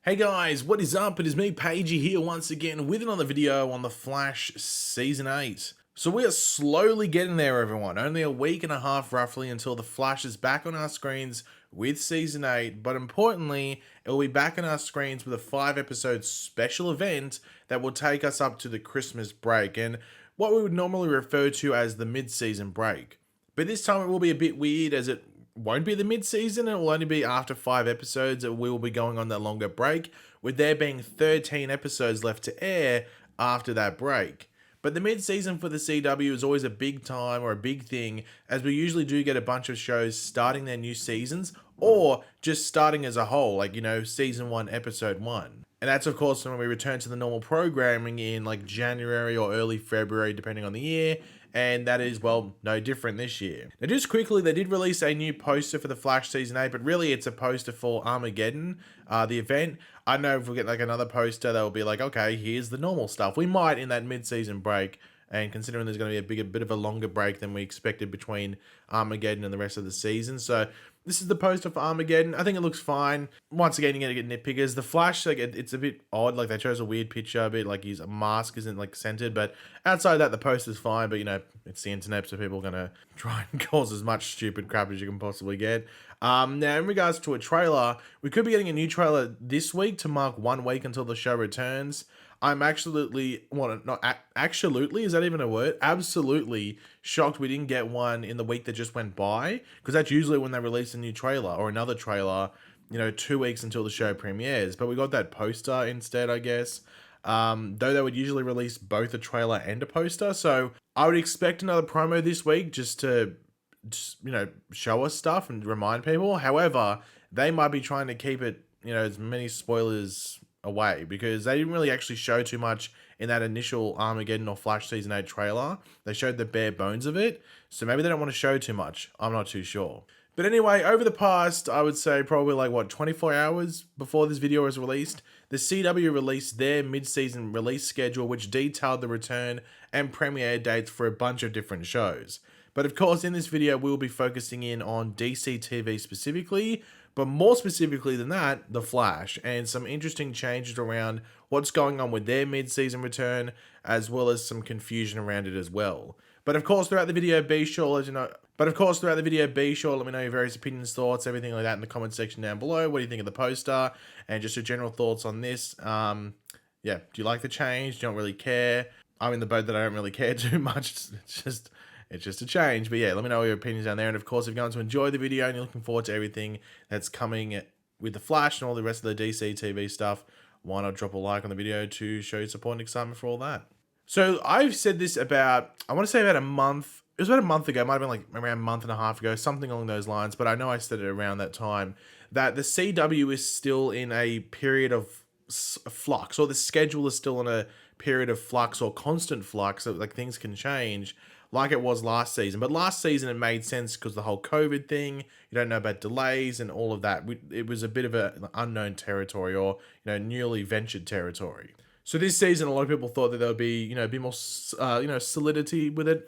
Hey guys, what is up? It is me, Pagey, here once again with another video on The Flash Season 8. So we are slowly getting there, everyone. Only a week and a half roughly until The Flash is back on our screens with Season 8. But importantly, it will be back on our screens with a 5-episode special event that will take us up to the Christmas break and what we would normally refer to as the mid-season break. But this time it will be a bit weird as it won't be the mid-season. It will only be after 5 episodes that we will be going on that longer break, with there being 13 episodes left to air after that break. But the mid-season for the CW is always a big time or a big thing, as we usually do get a bunch of shows starting their new seasons or just starting as a whole, like, season 1, episode 1. And that's, of course, when we return to the normal programming in like January or early February, depending on the year. And that is, well, no different this year. Now, just quickly, they did release a new poster for The Flash Season 8, but really it's a poster for Armageddon, the event. I know if we get like another poster, they'll be like, okay, here's the normal stuff. We might in that mid-season break, and considering there's going to be a bit of a longer break than we expected between Armageddon and the rest of the season. So this is the poster for Armageddon. I think it looks fine. Once again, you're going to get nitpickers. The Flash, like it's a bit odd. Like they chose a weird picture, a bit like his mask isn't like centered. But outside of that, the poster's fine. But it's the internet, so people are going to try and cause as much stupid crap as you can possibly get. Now, in regards to a trailer, we could be getting a new trailer this week to mark 1 week until the show returns. I'm absolutely, is that even a word? Absolutely shocked we didn't get one in the week that just went by, because that's usually when they release a new trailer or another trailer, 2 weeks until the show premieres. But we got that poster instead, I guess. Though they would usually release both a trailer and a poster. So I would expect another promo this week just to show us stuff and remind people. However, they might be trying to keep it, as many spoilers away, because they didn't really actually show too much in that initial Armageddon or Flash Season 8 trailer. They showed the bare bones of it, so maybe they don't want to show too much. I'm not too sure. But anyway, over the past, I would say probably 24 hours before this video was released, the CW released their mid-season release schedule, which detailed the return and premiere dates for a bunch of different shows. But of course, in this video, we'll be focusing in on DC TV specifically, but more specifically than that, The Flash, and some interesting changes around what's going on with their mid-season return, as well as some confusion around it as well. But of course, throughout the video, be sure let me know your various opinions, thoughts, everything like that in the comment section down below. What do you think of the poster? And just your general thoughts on this. Yeah, do you like the change? Do you don't really care? I'm in the boat that I don't really care too much. It's just a change. But yeah, let me know your opinions down there. And of course, if you're going to enjoy the video and you're looking forward to everything that's coming with The Flash and all the rest of the DC TV stuff, why not drop a like on the video to show your support and excitement for all that. So I've said this about a month. It was about a month ago. It might have been like around a month and a half ago, something along those lines. But I know I said it around that time, that the CW is still in a period of flux, or the schedule is still in a period of flux or constant flux. So like things can change, like it was last season. But last season it made sense because the whole COVID thing, you don't know about delays and all of that. It was a bit of an unknown territory, or newly ventured territory. So this season, a lot of people thought that there would be a bit more solidity with it,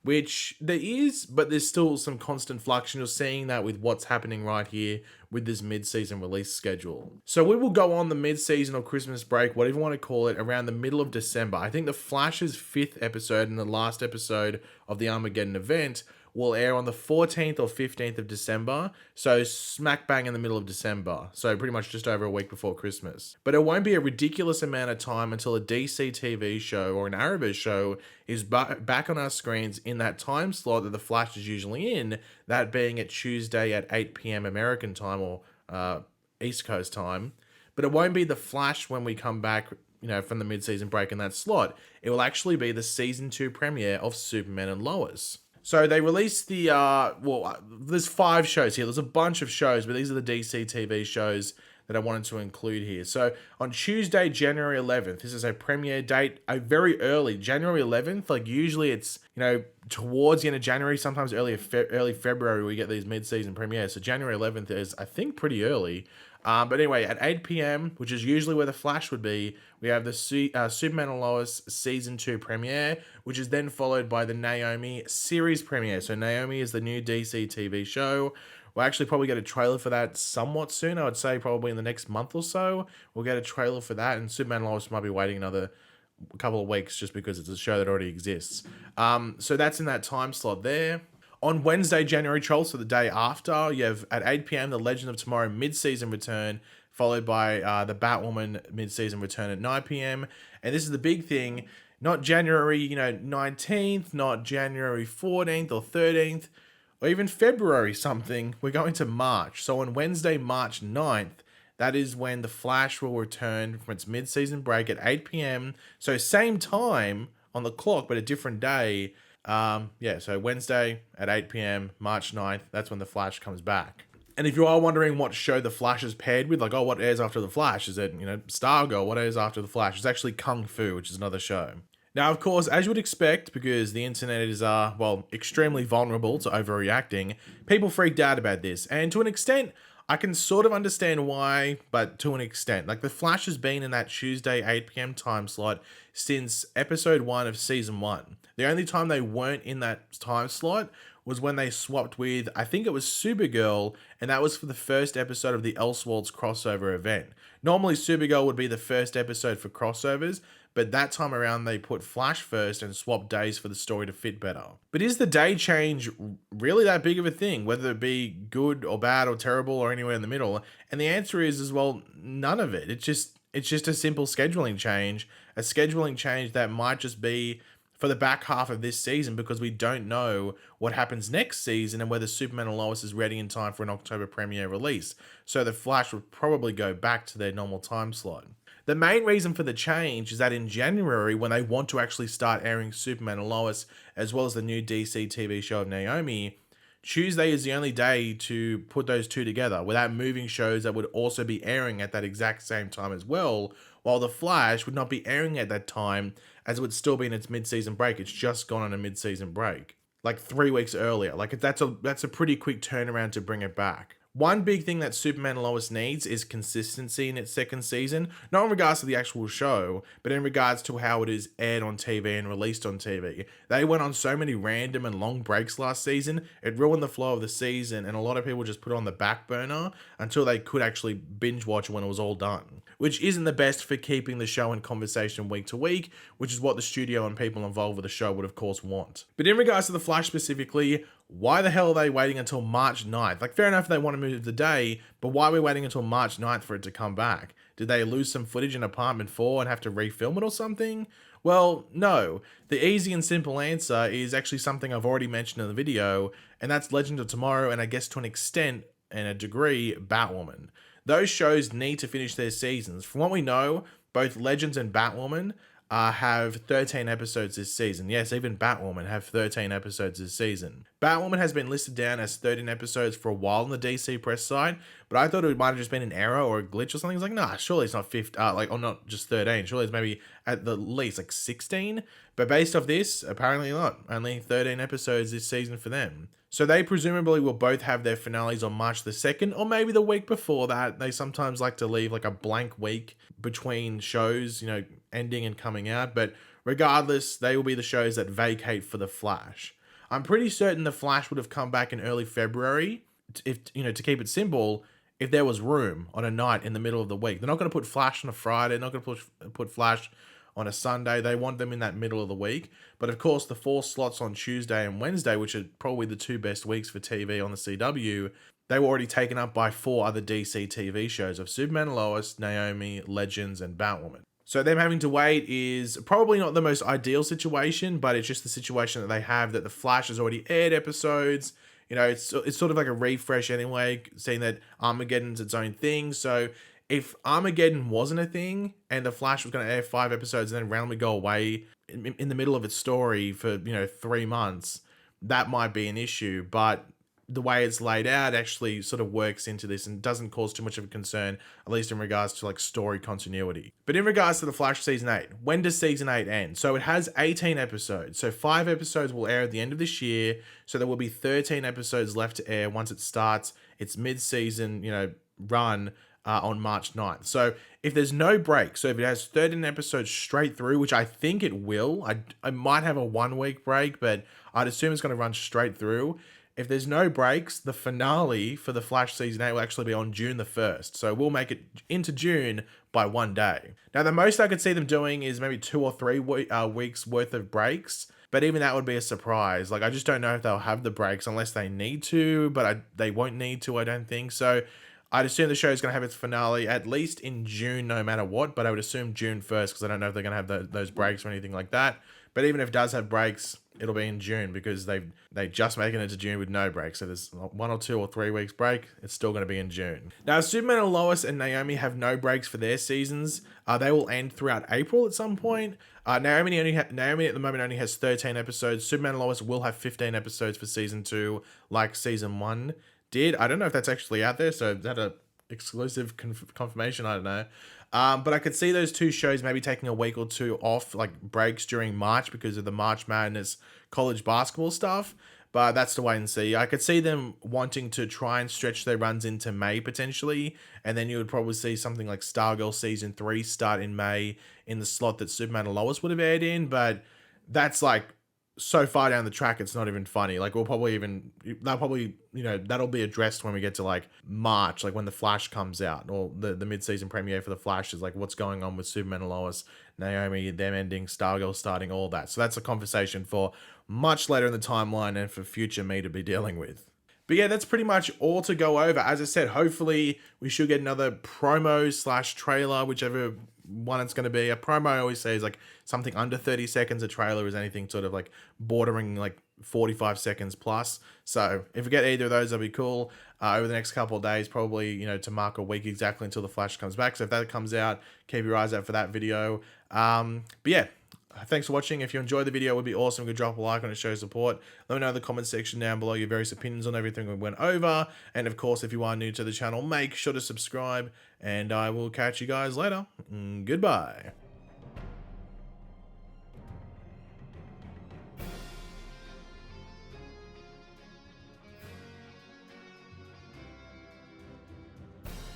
which there is, but there's still some constant flux, and you're seeing that with what's happening right here with this mid-season release schedule. So we will go on the mid-season or Christmas break, whatever you want to call it, around the middle of December. I think the Flash's 5th episode and the last episode of the Armageddon event will air on the 14th or 15th of December, so smack bang in the middle of December, so pretty much just over a week before Christmas. But it won't be a ridiculous amount of time until a DC TV show or an Arrowverse show is back on our screens in that time slot that the Flash is usually in, that being at Tuesday at 8 p.m. American time or East Coast time. But it won't be the Flash when we come back from the mid-season break in that slot. It will actually be the Season 2 premiere of Superman and Lois. So they released the, there's 5 shows here. There's a bunch of shows, but these are the DC TV shows that I wanted to include here. So on Tuesday, January 11th, this is a premiere date, a very early, January 11th. Like usually it's, towards the end of January, sometimes early February, we get these mid-season premieres. So January 11th is, I think, pretty early. But anyway, at 8 p.m., which is usually where the Flash would be, we have the Superman and Lois Season 2 premiere, which is then followed by the Naomi series premiere. So Naomi is the new DC TV show We'll actually probably get a trailer for that somewhat soon. I would say probably in the next month or so, we'll get a trailer for that. And Superman and Lois might be waiting another couple of weeks just because it's a show that already exists. So that's in that time slot there. On Wednesday, January 12th, so the day after, you have at 8 p.m. the Legend of Tomorrow mid-season return, followed by the Batwoman mid-season return at 9 p.m. And this is the big thing, not January 19th, not January 14th or 13th, or even February something. We're going to March. So on Wednesday, March 9th, that is when The Flash will return from its mid-season break at 8 p.m. So same time on the clock, but a different day. So Wednesday at 8 p.m, March 9th, that's when The Flash comes back. And if you are wondering what show The Flash is paired with, like, oh, what airs after The Flash? Is it, Stargirl? What airs after The Flash? It's actually Kung Fu, which is another show. Now, of course, as you would expect, because the internet is, extremely vulnerable to overreacting, people freaked out about this. And to an extent, I can sort of understand why, but to an extent. Like, The Flash has been in that Tuesday 8 p.m. time slot since episode 1 of season 1. The only time they weren't in that time slot was when they swapped with, I think it was Supergirl, and that was for the first episode of the Elseworlds crossover event. Normally, Supergirl would be the first episode for crossovers, but that time around they put Flash first and swapped days for the story to fit better. But is the day change really that big of a thing, whether it be good or bad or terrible or anywhere in the middle? And the answer is, well, none of it. It's just a simple scheduling change, that might just be for the back half of this season, because we don't know what happens next season and whether Superman and Lois is ready in time for an October premiere release. So the Flash would probably go back to their normal time slot. The main reason for the change is that in January, when they want to actually start airing Superman and Lois, as well as the new DC TV show of Naomi, Tuesday is the only day to put those two together without moving shows that would also be airing at that exact same time as well, while The Flash would not be airing at that time, as it would still be in its mid-season break. It's just gone on a mid-season break, like 3 weeks earlier. Like, that's a pretty quick turnaround to bring it back. One big thing that Superman and Lois needs is consistency in its second season, not in regards to the actual show, but in regards to how it is aired on TV and released on TV. They went on so many random and long breaks last season, it ruined the flow of the season, and a lot of people just put it on the back burner until they could actually binge watch when it was all done, which isn't the best for keeping the show in conversation week to week, which is what the studio and people involved with the show would of course want. But in regards to The Flash specifically, why the hell are they waiting until March 9th? Like, fair enough if they want to move the day, but why are we waiting until March 9th for it to come back? Did they lose some footage in Apartment 4 and have to refilm it or something? Well, no. The easy and simple answer is actually something I've already mentioned in the video, and that's Legend of Tomorrow, and I guess to an extent and a degree, Batwoman. Those shows need to finish their seasons. From what we know, both Legends and Batwoman have 13 episodes this season. Yes, even Batwoman have 13 episodes this season. Batwoman has been listed down as 13 episodes for a while on the DC press site, but I thought it might have just been an error or a glitch or something. It's like, nah, surely it's not 15, or not just 13. Surely it's maybe at the least like 16. But based off this, apparently not. Only 13 episodes this season for them. So they presumably will both have their finales on March the 2nd, or maybe the week before that. They sometimes like to leave like a blank week between shows, ending and coming out. But regardless, they will be the shows that vacate for The Flash. I'm pretty certain The Flash would have come back in early February, if to keep it simple, if there was room on a night in the middle of the week. They're not going to put Flash on a Friday. They're not going to put Flash on a Sunday. They want them in that middle of the week. But of course, the 4 slots on Tuesday and Wednesday, which are probably the 2 best weeks for TV on the CW, they were already taken up by 4 other DC TV shows of Superman and Lois, Naomi, Legends, and Batwoman. So them having to wait is probably not the most ideal situation, but it's just the situation that they have, that The Flash has already aired episodes. It's sort of like a refresh anyway, seeing that Armageddon's its own thing. So if Armageddon wasn't a thing and The Flash was going to air 5 episodes and then randomly go away in the middle of its story for 3 months, that might be an issue. But the way it's laid out actually sort of works into this and doesn't cause too much of a concern, at least in regards to like story continuity. But in regards to The Flash season 8, when does season 8 end? So it has 18 episodes. So 5 episodes will air at the end of this year. So there will be 13 episodes left to air once it starts its mid-season, run on March 9th. So if there's no break, so if it has 13 episodes straight through, which I think it will, I might have a 1 week break, but I'd assume it's going to run straight through. if there's no breaks, the finale for the Flash season 8 will actually be on June the 1st. So we'll make it into June by 1 day. Now, the most I could see them doing is maybe 2 or 3 weeks worth of breaks. But even that would be a surprise. Like, I just don't know if they'll have the breaks unless they need to, but they won't need to, I don't think. So I'd assume the show is going to have its finale at least in June, no matter what. But I would assume June 1st because I don't know if they're going to have those breaks or anything like that. But even if it does have breaks, it'll be in June because they just making it to June with no breaks. So there's 1 or 2 or 3 weeks break. It's still going to be in June. Now, Superman and Lois and Naomi have no breaks for their seasons. They will end throughout April at some point. Naomi at the moment only has 13 episodes. Superman and Lois will have 15 episodes for season 2, like season 1 did. I don't know if that's actually out there. So is that a exclusive confirmation? I don't know. But I could see those 2 shows maybe taking a week or 2 off, like breaks during March because of the March Madness college basketball stuff. But that's to wait and see. I could see them wanting to try and stretch their runs into May potentially. And then you would probably see something like Stargirl season 3 start in May in the slot that Superman and Lois would have aired in. But that's like so far down the track, it's not even funny. Like that'll probably, that'll be addressed when we get to like March, like when the Flash comes out, or the mid-season premiere for the Flash is like what's going on with Superman and Lois, Naomi, them ending, Stargirl starting, all that. So that's a conversation for much later in the timeline and for future me to be dealing with. But yeah, that's pretty much all to go over. As I said, hopefully we should get another promo / trailer, whichever one it's going to be. A promo, I always say, is like something under 30 seconds. A trailer is anything sort of like bordering like 45 seconds plus. So if we get either of those, that'll be cool. Over the next couple of days, probably, to mark a week exactly until the Flash comes back. So if that comes out, keep your eyes out for that video. But yeah. Thanks for watching. If you enjoyed the video, it would be awesome if you could drop a like on it, show support. Let me know in the comment section down below your various opinions on everything we went over. And of course, if you are new to the channel, make sure to subscribe. And I will catch you guys later. Goodbye.